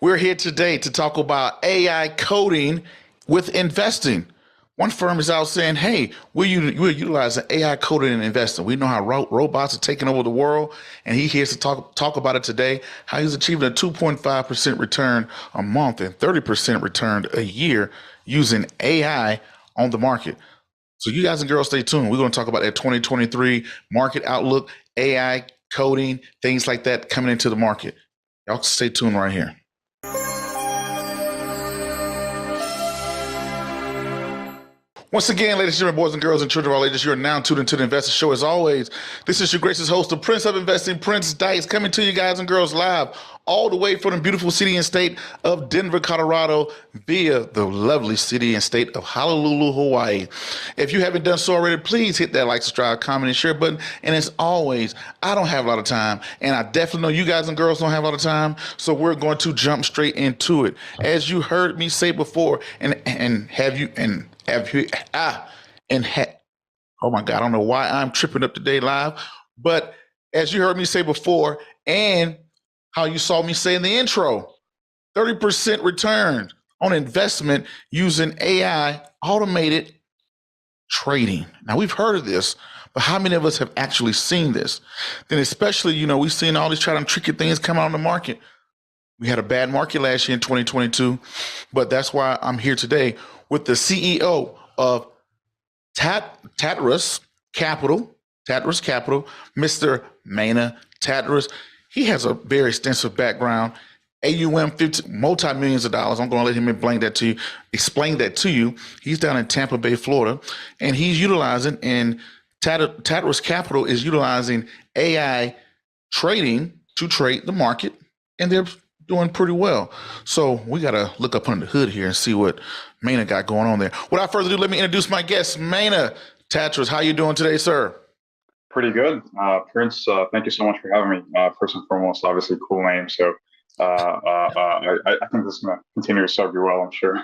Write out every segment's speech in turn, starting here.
We're here today to talk about AI coding with investing. One firm is out saying, hey, we're utilizing AI coding and investing. We know how robots are taking over the world, and he's here to talk about it today, how he's achieving a 2.5% return a month and 30% return a year using AI on the market. So you guys and girls, stay tuned. We're going to talk about that 2023 market outlook, AI coding, things like that coming into the market. Y'all stay tuned right here. Once again, ladies and gentlemen, boys and girls and children of all ages, you are now tuned into the Investor Show. As always, this is your gracious host, the Prince of Investing, Prince Dice, coming to you guys and girls live all the way from the beautiful city and state of Denver, Colorado, via the lovely city and state of Honolulu, Hawaii. If you haven't done so already, please hit that like, subscribe, comment, and share button. And as always, I don't have a lot of time, and I definitely know you guys and girls don't have a lot of time, so we're going to jump straight into it. As you heard me say before, oh my God, I don't know why I'm tripping up today live, but as you heard me say before, and how you saw me say in the intro, 30% return on investment using AI automated trading. Now, we've heard of this, but how many of us have actually seen this? Then especially, we've seen all these try and tricky things come out on the market. We had a bad market last year in 2022, but that's why I'm here today with the CEO of Tadrus Capital, Mr. Mina Tadrus. He has a very extensive background, AUM, multi-millions of dollars. I'm going to let him explain that to you. He's down in Tampa Bay, Florida, and he's utilizing, and Tadrus Capital is utilizing AI trading to trade the market, and they're doing pretty well. So we got to look up under the hood here and see what Mina got going on there. Without further ado, let me introduce my guest, Mina Tadrus. How you doing today, sir? Pretty good. Prince, thank you so much for having me. First and foremost, obviously, cool name. So I think this is going to continue to serve you well, I'm sure.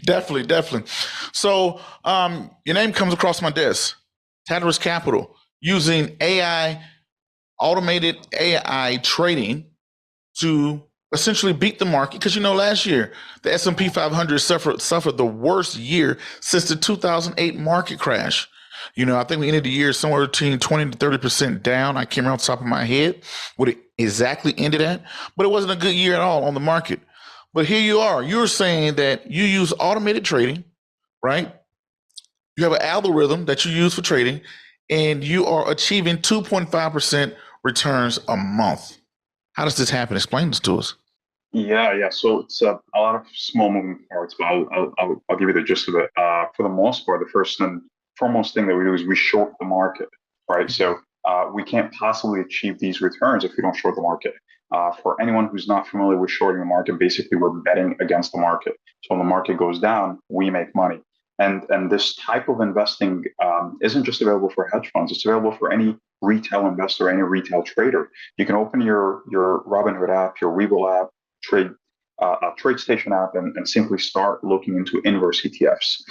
Definitely. So your name comes across my desk, Tadrus Capital, using automated AI trading to essentially beat the market. Because, last year, the S&P 500 suffered the worst year since the 2008 market crash. I think we ended the year somewhere between 20 to 30% down. I can't remember off the top of my head what it exactly ended at, but it wasn't a good year at all on the market. But here you are. You're saying that you use automated trading, right? You have an algorithm that you use for trading, and you are achieving 2.5% returns a month. How does this happen? Explain this to us. Yeah. So it's a lot of small moving parts, but I'll give you the gist of it. For the most part, the first and foremost thing that we do is we short the market, right? So we can't possibly achieve these returns if we don't short the market. For anyone who's not familiar with shorting the market, basically we're betting against the market. So when the market goes down, we make money. And this type of investing isn't just available for hedge funds. It's available for any retail investor, any retail trader. You can open your Robinhood app, your Webull app, TradeStation app, and simply start looking into inverse ETFs.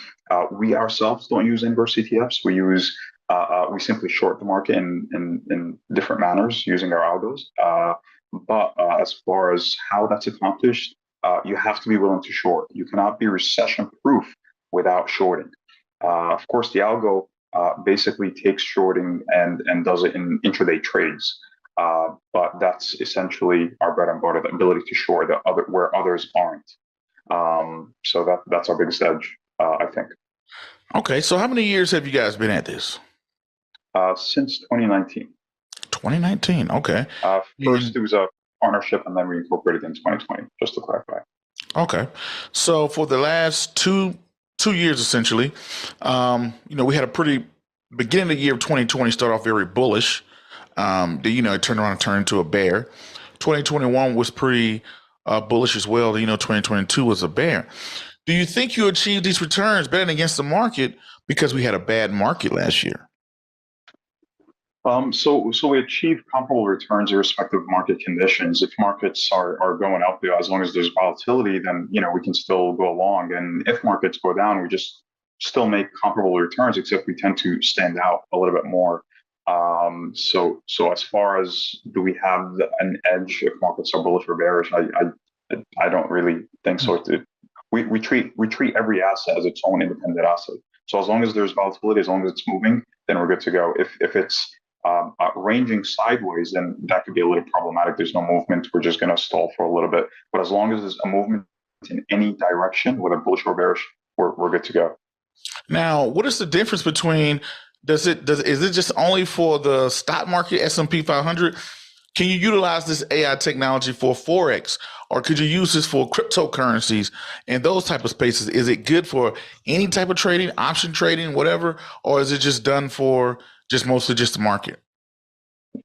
We ourselves don't use inverse ETFs. We simply short the market in different manners using our algos. But as far as how that's accomplished, you have to be willing to short. You cannot be recession proof without shorting. Of course, the algo basically takes shorting and does it in intraday trades. But that's essentially our bread and butter, the ability to short where others aren't. So that's our biggest edge, I think. Okay, so how many years have you guys been at this? Since 2019. 2019, okay. First, it was a partnership, and then we incorporated in 2020, just to clarify. Okay, so for the last two years, essentially, we had a pretty beginning of the year of 2020 started off very bullish. It turned around and turned into a bear. 2021 was pretty bullish as well. 2022 was a bear. Do you think you achieved these returns betting against the market because we had a bad market last year? So we achieve comparable returns irrespective of market conditions. If markets are going up, as long as there's volatility, then we can still go along. And if markets go down, we just still make comparable returns, except we tend to stand out a little bit more. So as far as do we have an edge if markets are bullish or bearish, I don't really think so. We treat every asset as its own independent asset. So as long as there's volatility, as long as it's moving, then we're good to go. If it's ranging sideways, then that could be a little problematic. There's no movement. We're just going to stall for a little bit. But as long as there's a movement in any direction, whether bullish or bearish, we're good to go. Now, what is the difference between is it just only for the stock market, S&P 500? Can you utilize this AI technology for Forex, or could you use this for cryptocurrencies and those type of spaces? Is it good for any type of trading, option trading, whatever, or is it just done for mostly just the market?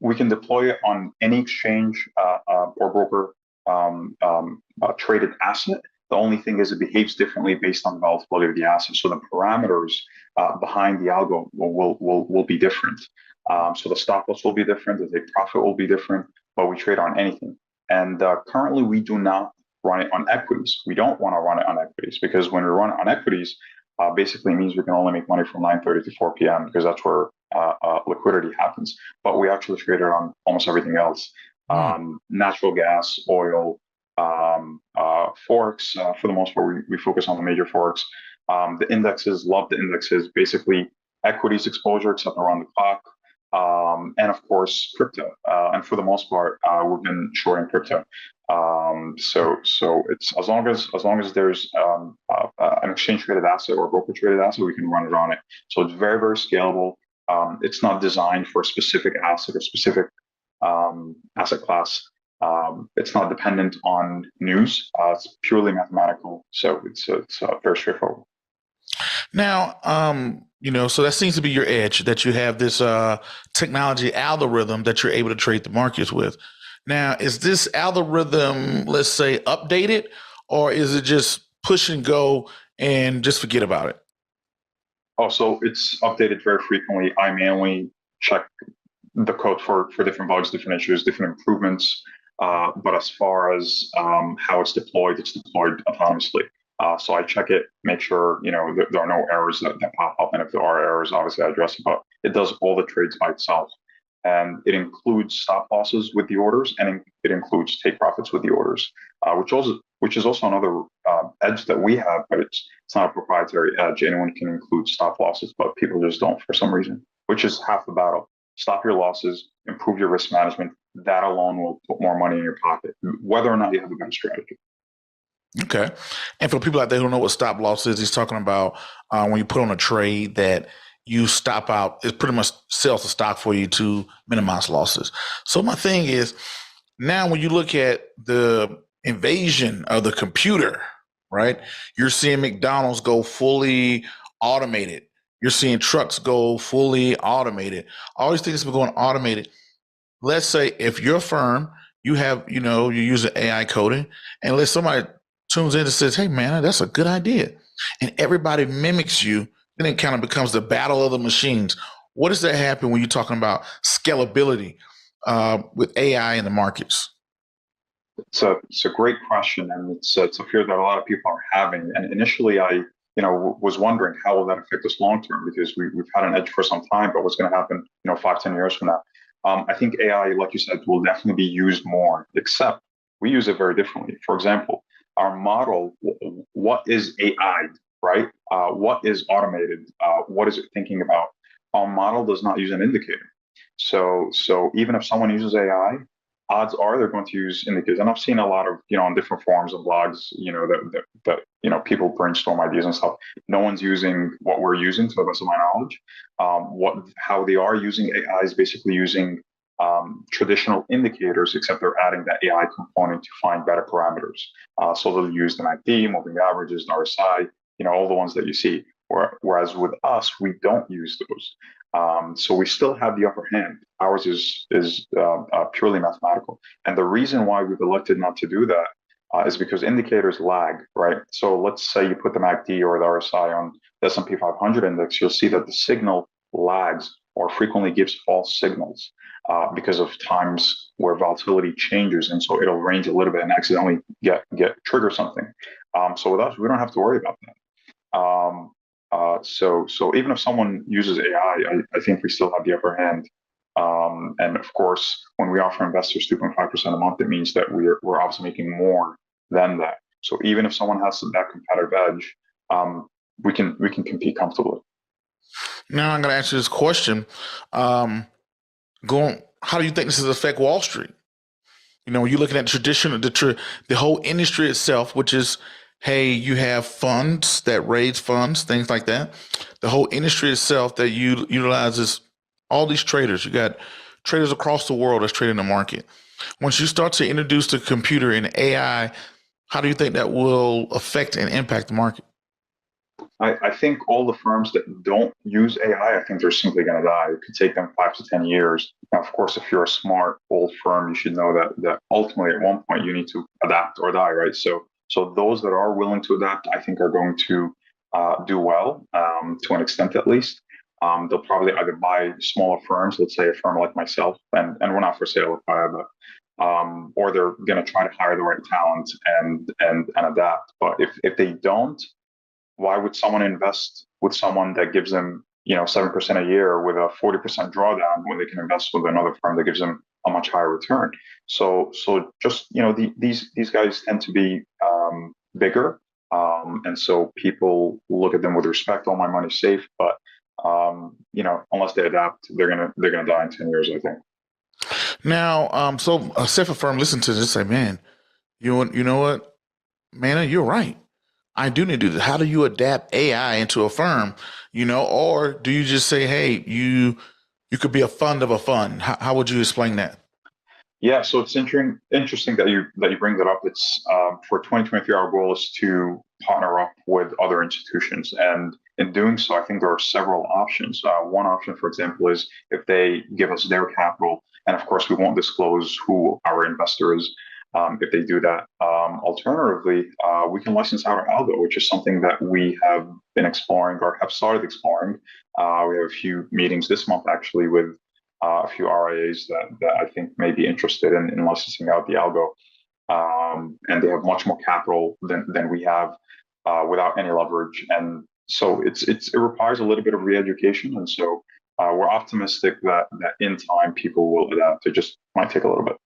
We can deploy it on any exchange or broker traded asset. The only thing is it behaves differently based on the volatility of the asset. So the parameters behind the algo will be different. So the stop loss will be different, the take profit will be different, but we trade on anything. And currently we do not run it on equities. We don't want to run it on equities because when we run it on equities, basically means we can only make money from 9:30 to 4 p.m. because that's where liquidity happens. But we actually trade it on almost everything else. Natural gas, oil, forex. For the most part, we focus on the major forex. The indexes, love the indexes. Basically, equities exposure, except around the clock, and of course, crypto. And for the most part, we've been shorting crypto. So it's as long as there's an exchange traded asset or broker traded asset, we can run it on it. So it's very, very scalable. It's not designed for a specific asset or specific asset class. It's not dependent on news. It's purely mathematical. So it's very straightforward. Now, so that seems to be your edge, that you have this technology algorithm that you're able to trade the markets with. Now, is this algorithm, let's say, updated, or is it just push and go and just forget about it? Oh, so it's updated very frequently. I manually check the code for different bugs, different issues, different improvements. But as far as how it's deployed autonomously. So I check it, make sure there are no errors that pop up, and if there are errors, obviously I address it. But it does all the trades by itself, and it includes stop losses with the orders, and it includes take profits with the orders, which is also another edge that we have, but it's not a proprietary edge. Anyone can include stop losses, but people just don't for some reason, which is half the battle. Stop your losses, improve your risk management. That alone will put more money in your pocket, whether or not you have a better strategy. Okay. And for people out there who don't know what stop loss is, he's talking about when you put on a trade that you stop out, it pretty much sells the stock for you to minimize losses. So my thing is, now when you look at the invasion of the computer, right, you're seeing McDonald's go fully automated. You're seeing trucks go fully automated. All these things have been going automated. Let's say if your firm, you have, you're using AI coding, and let's somebody tunes in and says, hey, man, that's a good idea. And everybody mimics you, then it kind of becomes the battle of the machines. What does that happen when you're talking about scalability with AI in the markets? It's a great question, and it's a fear that a lot of people are having. And initially, I was wondering how will that affect us long term, because we've had an edge for some time, but what's going to happen 5-10 years from now? I think AI, like you said, will definitely be used more, except we use it very differently. For example, our model, what is AI, right? What is automated? What is it thinking about? Our model does not use an indicator. So even if someone uses AI, odds are they're going to use indicators. And I've seen a lot of, on different forums and blogs, that people brainstorm ideas and stuff. No one's using what we're using, to the best of my knowledge. How they are using AI is basically using traditional indicators, except they're adding that AI component to find better parameters. So they'll use the MACD, moving averages, and RSI, all the ones that you see. Whereas with us, we don't use those. So we still have the upper hand. Ours is purely mathematical. And the reason why we've elected not to do that is because indicators lag, right? So let's say you put the MACD or the RSI on the S&P 500 index, you'll see that the signal lags or frequently gives false signals because of times where volatility changes. And so it'll range a little bit and accidentally trigger something. So with us, we don't have to worry about that. So even if someone uses AI, I think we still have the upper hand And of course, when we offer investors 2.5% a month, it means that we're obviously making more than that. So even if someone has that competitive edge, we can compete comfortably. Now I'm going to answer this question. How do you think this will affect Wall Street? When you're looking at the whole industry itself, which is, hey, you have funds that raise funds, things like that. The whole industry itself that utilizes all these traders. You got traders across the world that's trading the market. Once you start to introduce the computer and AI, how do you think that will affect and impact the market? I think all the firms that don't use AI, I think they're simply going to die. It could take them 5 to 10 years. Now, of course, if you're a smart old firm, you should know that ultimately at one point you need to adapt or die, right? So those that are willing to adapt, I think, are going to do well to an extent at least. They'll probably either buy smaller firms, let's say a firm like myself, and we're not for sale at Fire, but or they're going to try to hire the right talent and adapt. But if they don't, why would someone invest with someone that gives them 7% a year with a 40% drawdown when they can invest with another firm that gives them a much higher return? So just these guys tend to be bigger, and so people look at them with respect. All my money's safe, but unless they adapt, they're gonna die in 10 years, I think. Now, so a safer firm listen to this, say, man, you know what, Mina, you're right. I do need to do this. How do you adapt AI into a firm? Or do you just say, hey, you could be a fund of a fund? How would you explain that? Yeah, so it's interesting that you bring that up. It's for 2023, our goal is to partner up with other institutions, and in doing so, I think there are several options. One option, for example, is if they give us their capital, and of course, we won't disclose who our investor is. If they do that, alternatively, we can license out our algo, which is something that we have been exploring or have started exploring. We have a few meetings this month actually with a few RIAs that I think may be interested in licensing out the algo. And they have much more capital than we have without any leverage. And so it requires a little bit of re-education. And so we're optimistic that in time people will adapt. It just might take a little bit.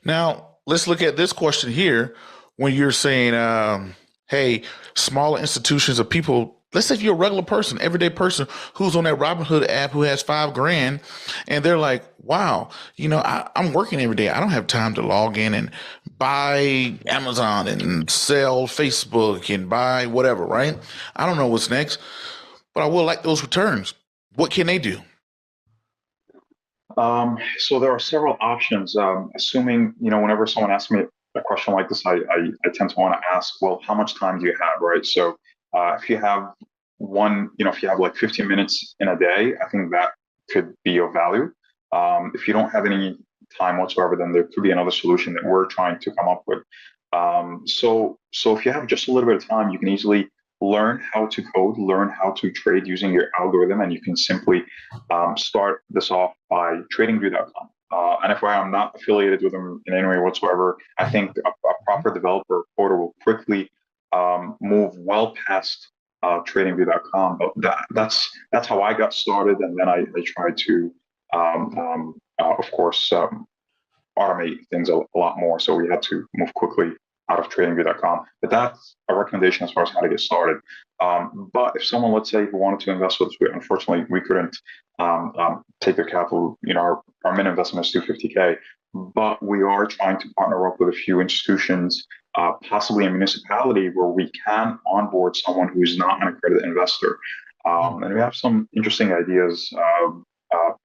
Now, let's look at this question here. When you're saying, hey, smaller institutions of people, let's say if you're a regular person, everyday person who's on that Robinhood app who has $5,000 and they're like, wow, I'm working every day. I don't have time to log in and buy Amazon and sell Facebook and buy whatever, right? I don't know what's next, but I will like those returns. What can they do? So there are several options. Assuming, whenever someone asks me a question like this, I tend to want to ask, well, how much time do you have, right? So if you have if you have like 15 minutes in a day, I think that could be of value. If you don't have any time whatsoever, then there could be another solution that we're trying to come up with. So if you have just a little bit of time, you can easily learn how to code, learn how to trade using your algorithm, and you can simply start this off by tradingview.com. And if I'm not affiliated with them in any way whatsoever, I think a proper developer portal will quickly move well past tradingview.com. But that's how I got started, and then I tried to, of course, automate things a lot more. So we had to move quickly out of tradingview.com. But that's a recommendation as far as how to get started. But if someone, let's say, who wanted to invest with us, unfortunately, we couldn't take their capital. Our minimum investment is $250K. But we are trying to partner up with a few institutions, possibly a municipality, where we can onboard someone who's not an accredited investor. And we have some interesting ideas.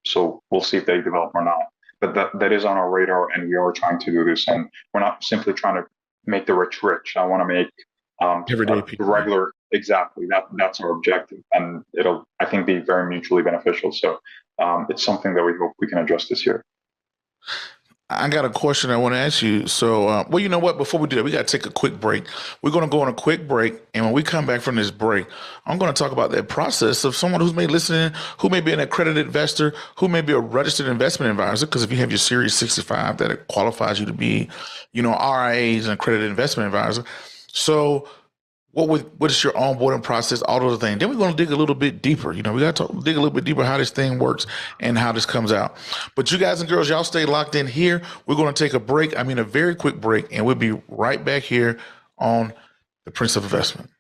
So we'll see if they develop or not. But that is on our radar, and we are trying to do this. And we're not simply trying to make the rich rich. I want to make everyday people regular. Exactly. That's our objective, and it'll, I think, be very mutually beneficial. So it's something that we hope we can address this year. I got a question I want to ask you. So, well, you know what? Before we do that, we got to take a quick break. We're going to go on a quick break. And when we come back from this break, I'm going to talk about that process of someone who's maybe listening, who may be an accredited investor, who may be a registered investment advisor. Because if you have your Series 65, that qualifies you to be, RIAs and accredited investment advisor. So what is your onboarding process, all those things. Then we're going to dig a little bit deeper. We got to dig a little bit deeper how this thing works and how this comes out. But you guys and girls, y'all stay locked in here. We're going to take a break. I mean, a very quick break, and we'll be right back here on the Prince of Investment.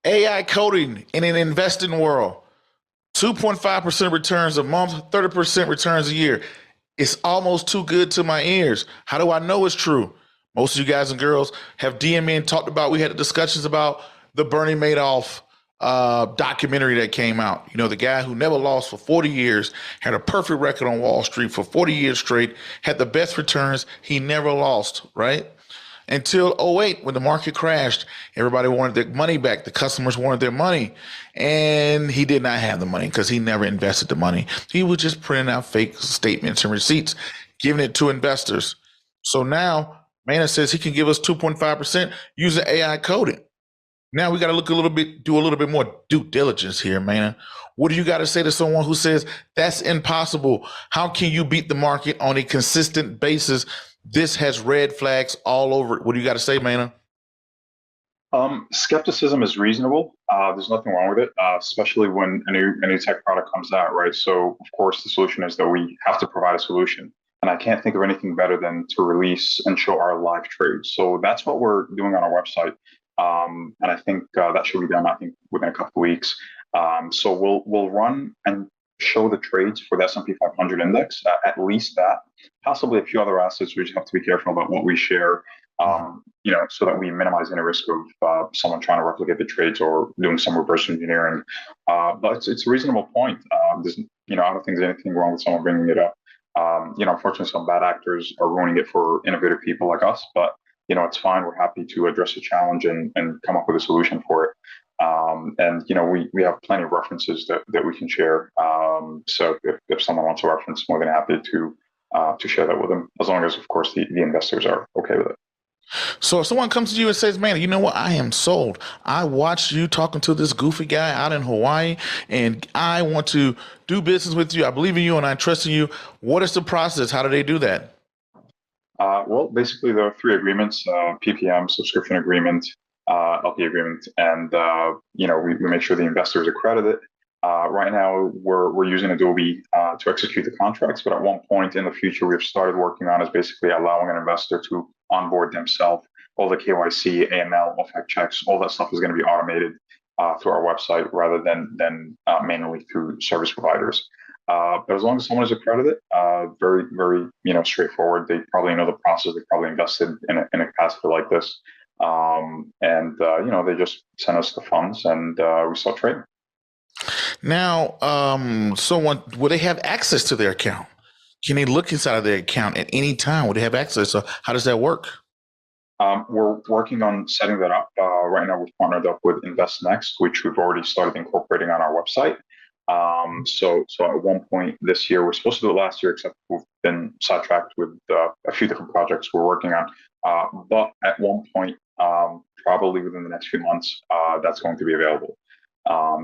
AI coding in an investing world. 2.5% returns a month, 30% returns a year. It's almost too good to my ears. How do I know it's true? Most of you guys and girls have DM me and talked about, we had discussions about the Bernie Madoff documentary that came out. The guy who never lost for 40 years, had a perfect record on Wall Street for 40 years straight, had the best returns. He never lost, right? Until 2008, when the market crashed, everybody wanted their money back. The customers wanted their money. And he did not have the money because he never invested the money. He was just printing out fake statements and receipts, giving it to investors. So now Mina says he can give us 2.5% using AI coding. Now we got to do a little bit more due diligence here, Mina. What do you got to say to someone who says that's impossible? How can you beat the market on a consistent basis? This has red flags all over it. What do you got to say, Mina? Skepticism is reasonable. There's nothing wrong with it, especially when a new tech product comes out, right? So, of course, the solution is that we have to provide a solution. And I can't think of anything better than to release and show our live trades. So that's what we're doing on our website. And I think that should be done, I think, within a couple of weeks. So we'll run and show the trades for the S&P 500 index, at least that, possibly a few other assets. We just have to be careful about what we share, so that we minimize any risk of someone trying to replicate the trades or doing some reverse engineering. But it's a reasonable point. I don't think there's anything wrong with someone bringing it up. Unfortunately, some bad actors are ruining it for innovative people like us, but it's fine. We're happy to address the challenge and come up with a solution for it. We have plenty of references that we can share. So if someone wants a reference, more than happy to share that with them, as long as, of course, the investors are okay with it. So if someone comes to you and says, man, you know what? I am sold. I watched you talking to this goofy guy out in Hawaii, and I want to do business with you. I believe in you and I trust in you. What is the process? How do they do that? Well, basically, there are 3 agreements: PPM, subscription agreement, LP agreement, and we make sure the investors are accredited. Right now, we're using Adobe to execute the contracts, but at one point in the future, we've started working on is basically allowing an investor to onboard themselves. All the KYC, AML, OFAC checks, all that stuff is going to be automated through our website rather than manually through service providers. But as long as someone is accredited, very, very straightforward. They probably know the process. They probably invested in a capacity like this. They just send us the funds and we start trading. Now, will they have access to their account? Can they look inside of their account at any time? Will they have access? So how does that work? We're working on setting that up. Right now, we've partnered up with InvestNext, which we've already started incorporating on our website. So at one point this year, we're supposed to do it last year, except we've been sidetracked with a few different projects we're working on. But at one point, probably within the next few months, that's going to be available.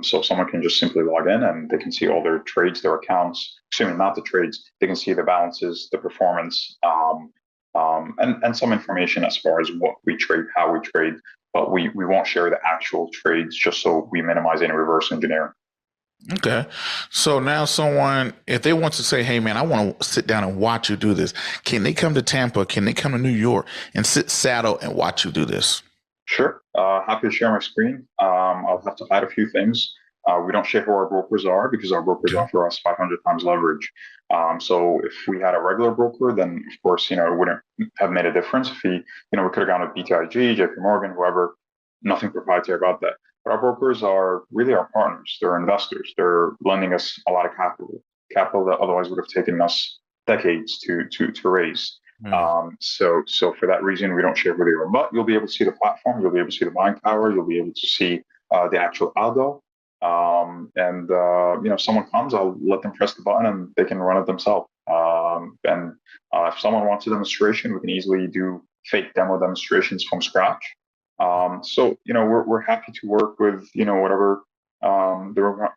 So someone can just simply log in and they can see all their trades, their accounts, not the trades, they can see the balances, the performance, and some information as far as what we trade, how we trade, but we won't share the actual trades just so we minimize any reverse engineering. Okay. So now someone, if they want to say, hey, man, I want to sit down and watch you do this, can they come to Tampa? Can they come to New York and sit saddle and watch you do this? Sure. Happy to share my screen. I'll have to hide a few things. We don't share who our brokers are because our brokers Okay. offer us 500 times leverage. So if we had a regular broker, then of course, it wouldn't have made a difference. If we could have gone with BTIG, JP Morgan, whoever, nothing proprietary about that. But our brokers are really our partners. They're investors. They're lending us a lot of capital that otherwise would have taken us decades to raise. Hmm. So for that reason, we don't share who they are, but you'll be able to see the platform, you'll be able to see the buying power, you'll be able to see the actual algo. If someone comes, I'll let them press the button and they can run it themselves. If someone wants a demonstration, we can easily do fake demo demonstrations from scratch. We're happy to work with whatever whatever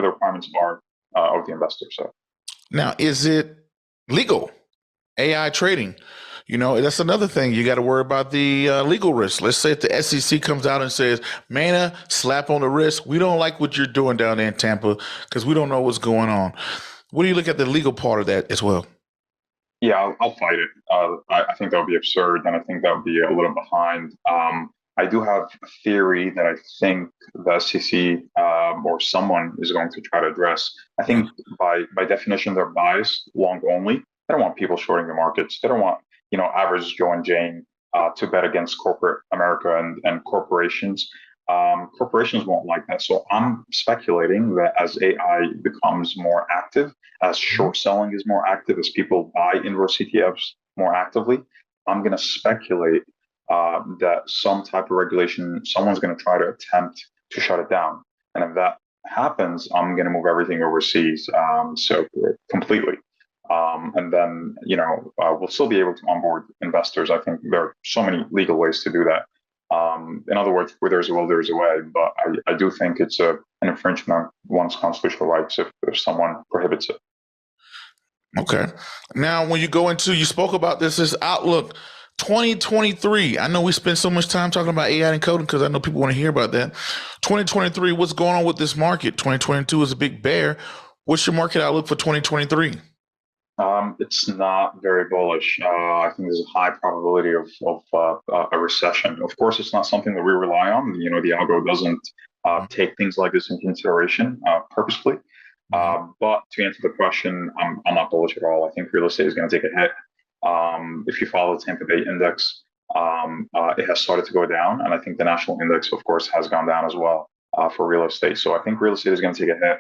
the requirements are of the investor. So Now, is it legal? AI trading. That's another thing. You got to worry about the legal risk. Let's say if the SEC comes out and says, Mana, slap on the wrist. We don't like what you're doing down there in Tampa because we don't know what's going on. What do you look at the legal part of that as well? yeah, I'll fight it. I think that would be absurd, and I think that would be a little behind. I do have a theory that I think the SEC or someone is going to try to address. I think by definition they're biased, long only. They don't want people shorting the markets. They don't want average Joe and Jane to bet against corporate America and corporations. Corporations won't like that. So I'm speculating that as AI becomes more active, as short selling is more active, as people buy inverse ETFs more actively, I'm going to speculate that some type of regulation, someone's going to try to attempt to shut it down. And if that happens, I'm going to move everything overseas. So completely. And then, we'll still be able to onboard investors. I think there are so many legal ways to do that. In other words, where there's a will, there's a way. But I do think it's an infringement on one's constitutional rights if someone prohibits it. Okay. Now, when you spoke about this outlook 2023. I know we spend so much time talking about AI and coding because I know people want to hear about that. 2023, what's going on with this market? 2022 is a big bear. What's your market outlook for 2023? It's not very bullish. I think there's a high probability of a recession. Of course, it's not something that we rely on. The algo doesn't take things like this into consideration purposefully. But to answer the question, I'm not bullish at all. I think real estate is going to take a hit. If you follow the Tampa Bay index, it has started to go down, and I think the national index, of course, has gone down as well for real estate. So I think real estate is going to take a hit,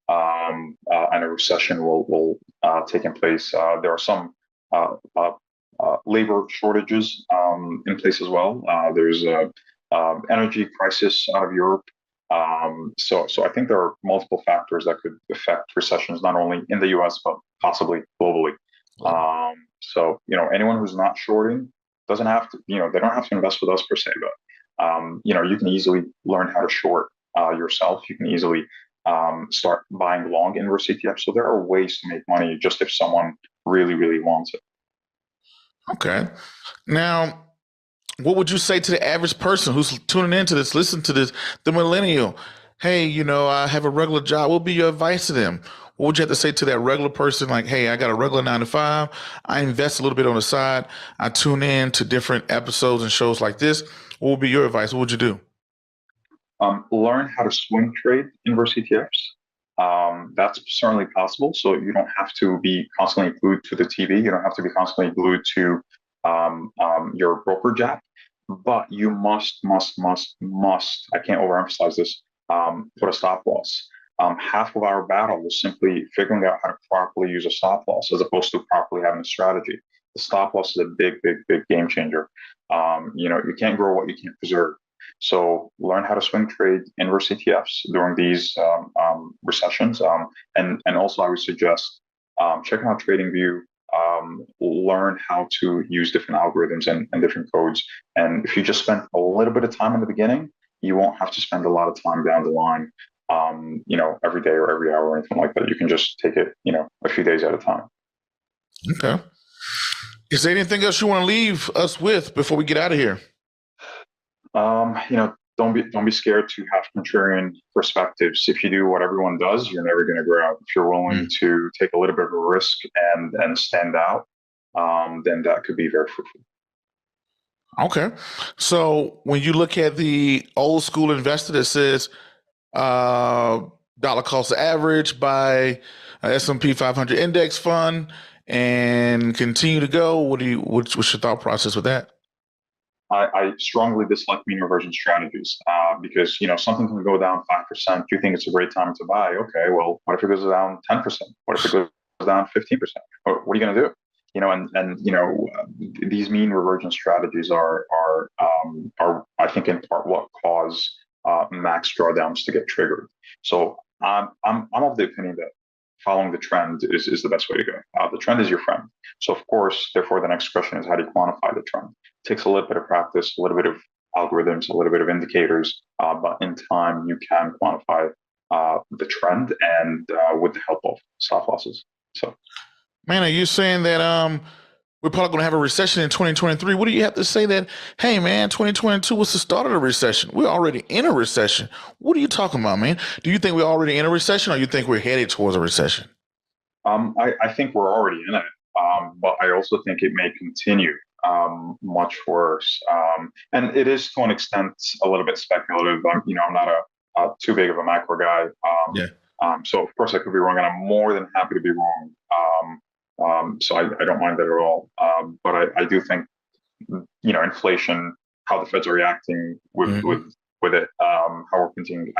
and a recession will take in place. There are some labor shortages in place as well. There's a energy crisis out of Europe. So I think there are multiple factors that could affect recessions, not only in the U.S. but possibly globally. Anyone who's not shorting doesn't have to. They don't have to invest with us per se, but you can easily learn how to short yourself. You can easily start buying long inverse ETFs. So there are ways to make money just if someone really, really wants it. Okay. Now, what would you say to the average person who's tuning into this, listen to this, the millennial? Hey, I have a regular job. What would be your advice to them? What would you have to say to that regular person? Like, hey, I got a regular 9 to 5. I invest a little bit on the side. I tune in to different episodes and shows like this. What would be your advice? What would you do? Learn how to swing trade inverse ETFs. That's certainly possible. So you don't have to be constantly glued to the TV. You don't have to be constantly glued to your brokerage app. But you must, I can't overemphasize this, put a stop loss. Half of our battle is simply figuring out how to properly use a stop loss as opposed to properly having a strategy. The stop loss is a big, big, big game changer. You can't grow what you can't preserve. So learn how to swing trade inverse ETFs during these recessions. And also I would suggest checking out TradingView, learn how to use different algorithms and different codes. And if you just spend a little bit of time in the beginning, you won't have to spend a lot of time down the line, every day or every hour or anything like that. You can just take it, a few days at a time. Okay. Is there anything else you want to leave us with before we get out of here? don't be scared to have contrarian perspectives. If you do what everyone does, you're never going to grow. If you're willing to take a little bit of a risk and stand out, then that could be very fruitful. Okay. So when you look at the old school investor that says dollar cost average, buy a S&P 500 index fund and continue to go, what's your thought process with that? I strongly dislike mean reversion strategies because something can go down 5%. You think it's a great time to buy? Okay, well, what if it goes down 10%? What if it goes down 15%? What are you going to do? These mean reversion strategies are I think in part what cause max drawdowns to get triggered. So I'm of the opinion that following the trend is the best way to go. The trend is your friend. So of course, therefore, the next question is how do you quantify the trend? It takes a little bit of practice, a little bit of algorithms, a little bit of indicators, but in time you can quantify the trend and with the help of stop losses. So, man, are you saying that we're probably going to have a recession in 2023? What do you have to say that, hey, man, 2022 was the start of the recession? We're already in a recession. What are you talking about, man? Do you think we're already in a recession or you think we're headed towards a recession? I think we're already in it, but I also think it may continue much worse. And it is to an extent a little bit speculative. I'm not a too big of a macro guy. So of course I could be wrong, and I'm more than happy to be wrong. So I don't mind that at all. But I do think, inflation, how the Feds are reacting with it, how we're printing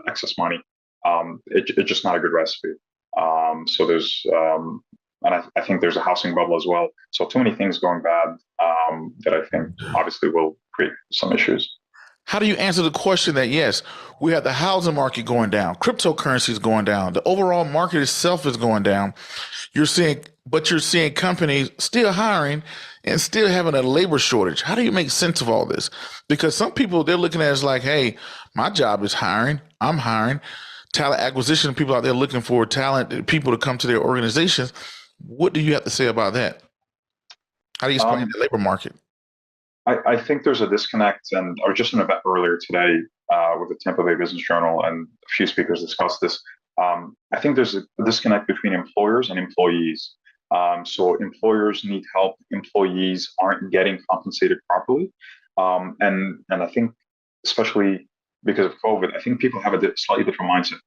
excess money, it's just not a good recipe. So there's, and I think there's a housing bubble as well. So too many things going bad that I think obviously will create some issues. How do you answer the question that, yes, we have the housing market going down, cryptocurrency is going down, the overall market itself is going down. You're seeing companies still hiring and still having a labor shortage. How do you make sense of all this? Because some people, they're looking at it as like, hey, my job is hiring. I'm hiring. Talent acquisition, people out there looking for talent, people to come to their organizations. What do you have to say about that? How do you explain the labor market? I think there's a disconnect, and I was just in an event earlier today with the Tampa Bay Business Journal, and a few speakers discussed this. I think there's a disconnect between employers and employees. So employers need help, employees aren't getting compensated properly. And I think, especially because of COVID, I think people have a slightly different mindset,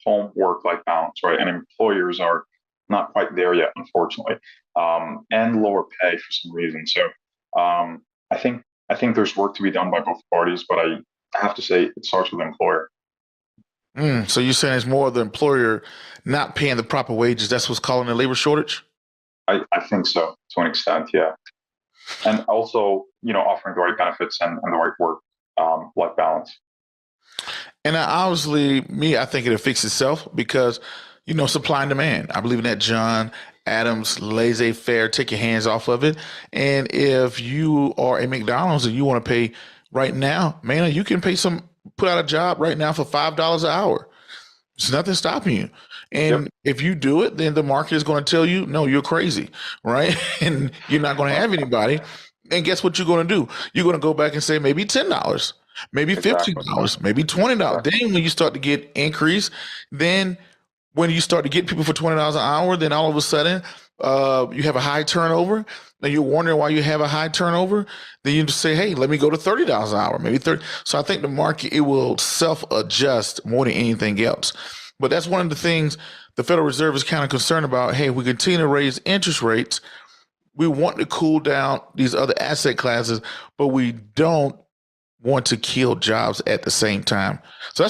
home, work-life balance, right? And employers are not quite there yet, unfortunately, and lower pay for some reason. So I think there's work to be done by both parties, but I have to say it starts with the employer. So you're saying it's more the employer not paying the proper wages. That's what's causing the labor shortage? I think so, to an extent, yeah. And also, offering the right benefits and the right work-life balance. And obviously, I think it'll fix itself because, supply and demand. I believe in that John Adams laissez-faire, take your hands off of it. And if you are a McDonald's and you want to pay right now, man, you can put out a job right now for $5 an hour. There's nothing stopping you. And if you do it, then the market is going to tell you, no, you're crazy, right? And you're not going to have anybody. And guess what you're going to do? You're going to go back and say maybe $10, maybe $15, maybe $20. Then when you start to get increase, then when you start to get people for $20 an hour, then all of a sudden you have a high turnover. Now you're wondering why you have a high turnover. Then you just say, hey, let me go to $30 an hour, maybe 30. So I think the market, it will self-adjust more than anything else. But that's one of the things the Federal Reserve is kind of concerned about. Hey, we continue to raise interest rates. We want to cool down these other asset classes, but we don't want to kill jobs at the same time. So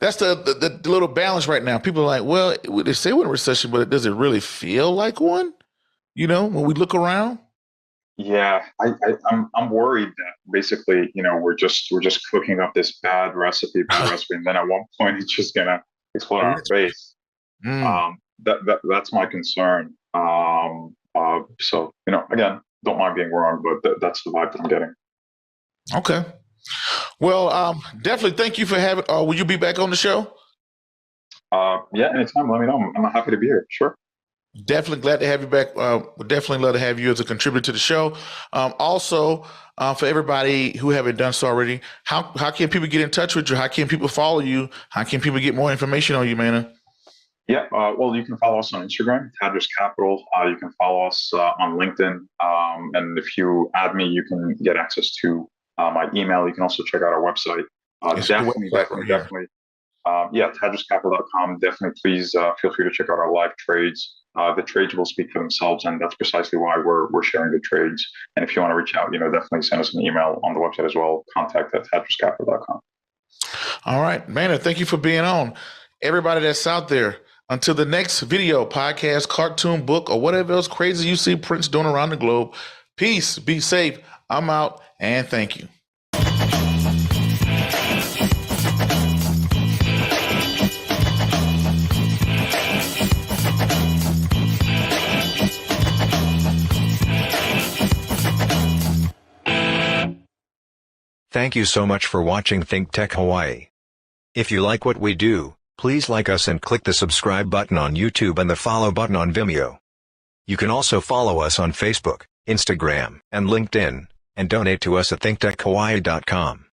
that's the little balance right now. People are like, well, they say we're in a recession, but does it really feel like one? When we look around. Yeah, I'm worried that basically, we're just cooking up this bad recipe, and then at one point it's just gonna explode on our face. That's my concern. So again, don't mind being wrong, but that's the vibe that I'm getting. Okay. Well, definitely thank you for having. Will you be back on the show? Yeah, anytime. Let me know. I'm happy to be here. Sure. Definitely glad to have you back. Would definitely love to have you as a contributor to the show. Also, for everybody who haven't done so already, how can people get in touch with you? How can people follow you? How can people get more information on you, Mina? Yeah, well, you can follow us on Instagram, Tadrus Capital. You can follow us on LinkedIn. And if you add me, you can get access to my email. You can also check out our website. Definitely. Tadruscapital.com. Definitely, please feel free to check out our live trades. The trades will speak for themselves, and that's precisely why we're sharing the trades. And if you want to reach out, definitely send us an email on the website as well, contact@tadruscapital.com. All right, Mina, thank you for being on. Everybody that's out there, until the next video, podcast, cartoon, book, or whatever else crazy you see Prince doing around the globe, peace, be safe. I'm out, and thank you. Thank you so much for watching Think Tech Hawaii. If you like what we do, please like us and click the subscribe button on YouTube and the follow button on Vimeo. You can also follow us on Facebook, Instagram, and LinkedIn, and donate to us at thinktechhawaii.com.